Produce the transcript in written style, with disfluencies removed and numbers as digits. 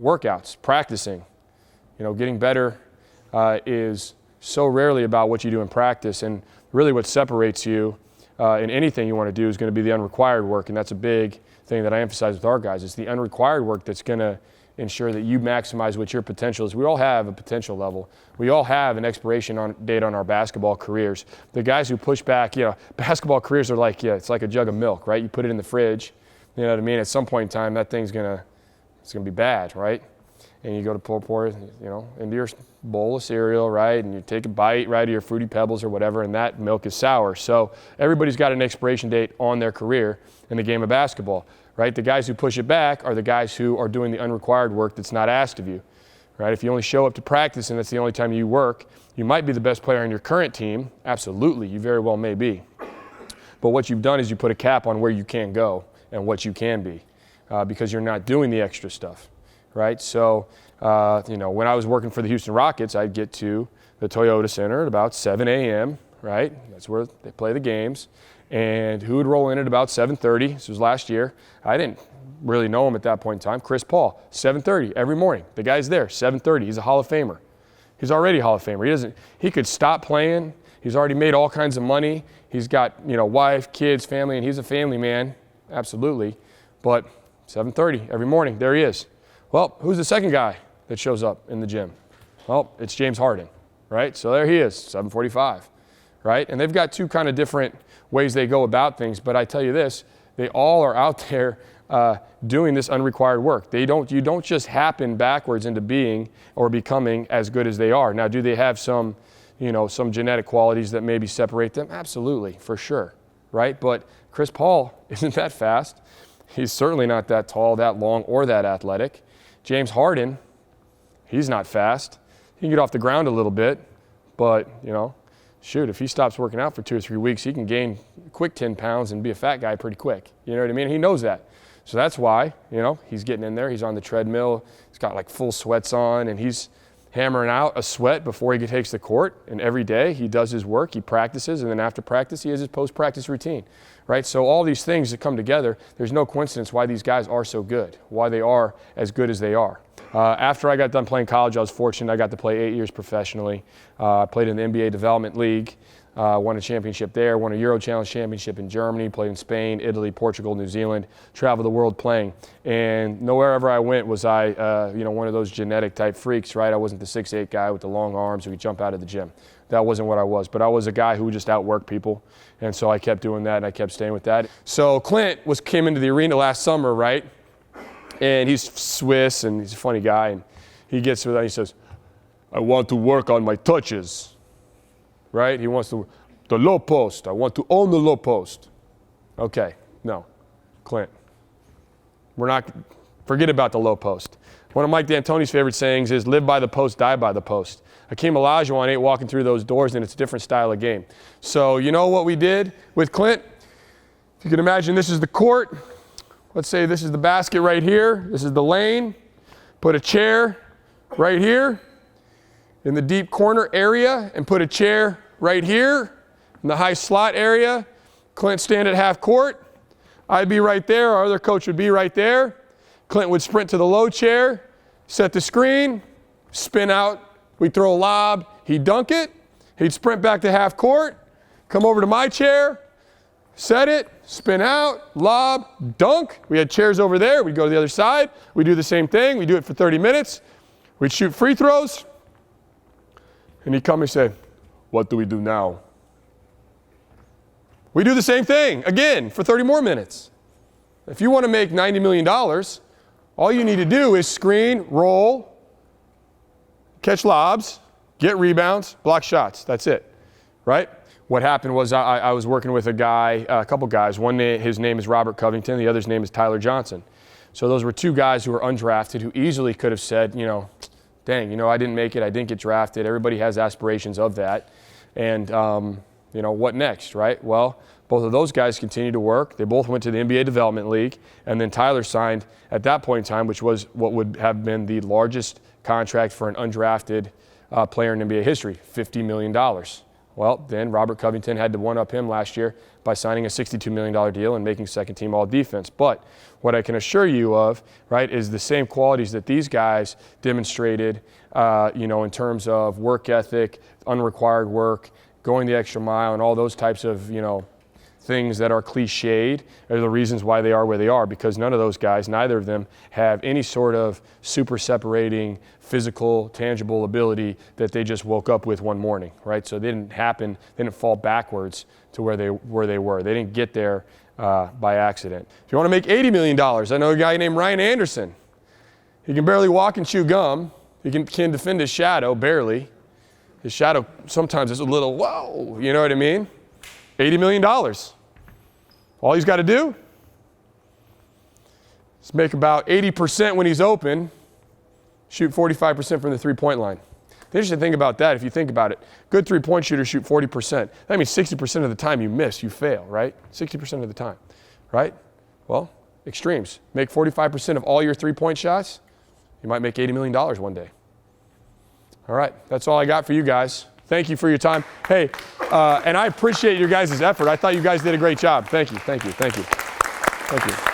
Workouts, practicing, getting better is so rarely about what you do in practice, and really what separates you in anything you want to do is going to be the unrequired work, and that's a big thing that I emphasize with our guys. It's the unrequired work that's going to ensure that you maximize what your potential is. We all have a potential level. We all have an expiration date on our basketball careers. The guys who push back, basketball careers are like, it's like a jug of milk, right? You put it in the fridge, you know what I mean? At some point in time, that thing's it's gonna be bad, right? And you go to pour it, into your bowl of cereal, right? And you take a bite, right, of your Fruity Pebbles or whatever, and that milk is sour. So everybody's got an expiration date on their career in the game of basketball, right? The guys who push it back are the guys who are doing the unrequired work that's not asked of you, right? If you only show up to practice and that's the only time you work, you might be the best player on your current team. Absolutely, you very well may be. But what you've done is you put a cap on where you can go and what you can be. Because you're not doing the extra stuff, right? So, when I was working for the Houston Rockets, I'd get to the Toyota Center at about 7 a.m., right? That's where they play the games. And who would roll in at about 7:30? This was last year. I didn't really know him at that point in time. Chris Paul, 7:30 every morning. The guy's there, 7:30. He's a Hall of Famer. He's already a Hall of Famer. He could stop playing. He's already made all kinds of money. He's got, wife, kids, family, and he's a family man, absolutely. But 7:30 every morning, there he is. Well, who's the second guy that shows up in the gym? Well, it's James Harden, right? So there he is, 7:45, right? And they've got two kind of different ways they go about things, but I tell you this, they all are out there doing this unrequired work. You don't just happen backwards into being or becoming as good as they are. Now, do they have some genetic qualities that maybe separate them? Absolutely, for sure, right? But Chris Paul isn't that fast. He's certainly not that tall, that long, or that athletic. James Harden, he's not fast. He can get off the ground a little bit, but, if he stops working out for 2 or 3 weeks, he can gain quick 10 pounds and be a fat guy pretty quick. You know what I mean? He knows that. So that's why, he's getting in there. He's on the treadmill. He's got like full sweats on, and he's hammering out a sweat before he takes the court. And every day he does his work, he practices, and then after practice he has his post-practice routine, right? So all these things that come together, there's no coincidence why these guys are so good, why they are as good as they are. After I got done playing college, I was fortunate. I got to play 8 years professionally. I played in the NBA Development League, won a championship there, won a Euro Challenge championship in Germany, played in Spain, Italy, Portugal, New Zealand, traveled the world playing. And nowhere I went was I, one of those genetic type freaks, right? I wasn't the 6'8" guy with the long arms who could jump out of the gym. That wasn't what I was, but I was a guy who would just outwork people. And so I kept doing that and I kept staying with that. So Clint came into the arena last summer, right? And he's Swiss and he's a funny guy. And he gets with that and he says, I want to work on my touches, right? He wants the low post. I want to own the low post. Okay, no, Clint, forget about the low post. One of Mike D'Antoni's favorite sayings is live by the post, die by the post. Hakeem Olajuwon ain't walking through those doors, and it's a different style of game. So you know what we did with Clint? If you can imagine, this is the court. Let's say this is the basket right here. This is the lane. Put a chair right here in the deep corner area and put a chair right here in the high slot area. Clint stand at half court. I'd be right there. Our other coach would be right there. Clint would sprint to the low chair, set the screen, spin out. We'd throw a lob. He'd dunk it. He'd sprint back to half court, come over to my chair, set it, spin out, lob, dunk. We had chairs over there. We'd go to the other side. We'd do the same thing. We'd do it for 30 minutes. We'd shoot free throws. And he'd come and say, what do we do now? We do the same thing again for 30 more minutes. If you want to make $90 million, all you need to do is screen, roll, catch lobs, get rebounds, block shots. That's it, right? What happened was I was working with a couple guys. One, his name is Robert Covington. The other's name is Tyler Johnson. So those were two guys who were undrafted who easily could have said, dang, I didn't make it. I didn't get drafted. Everybody has aspirations of that. And, what next, right? Well, both of those guys continued to work. They both went to the NBA Development League. And then Tyler signed at that point in time, which was what would have been the largest contract for an undrafted player in NBA history, $50 million. Well, then Robert Covington had to one-up him last year by signing a $62 million deal and making second-team all-defense. But what I can assure you of, right, is the same qualities that these guys demonstrated, in terms of work ethic, unrequired work, going the extra mile, and all those types of, things that are cliched are the reasons why they are where they are, because none of those guys, neither of them, have any sort of super separating physical, tangible ability that they just woke up with one morning, right? So they didn't fall backwards to where they were. They didn't get there by accident. If you want to make $80 million, I know a guy named Ryan Anderson. He can barely walk and chew gum. He can defend his shadow, barely. His shadow sometimes is a little, whoa, you know what I mean? $80 million. All he's got to do is make about 80% when he's open, shoot 45% from the three-point line. The interesting thing about that, if you think about it, good three-point shooters shoot 40%. That means 60% of the time you miss, you fail, right? 60% of the time, right? Well, extremes. Make 45% of all your three-point shots, you might make $80 million one day. All right, that's all I got for you guys. Thank you for your time. Hey, and I appreciate your guys' effort. I thought you guys did a great job. Thank you, thank you, thank you. Thank you.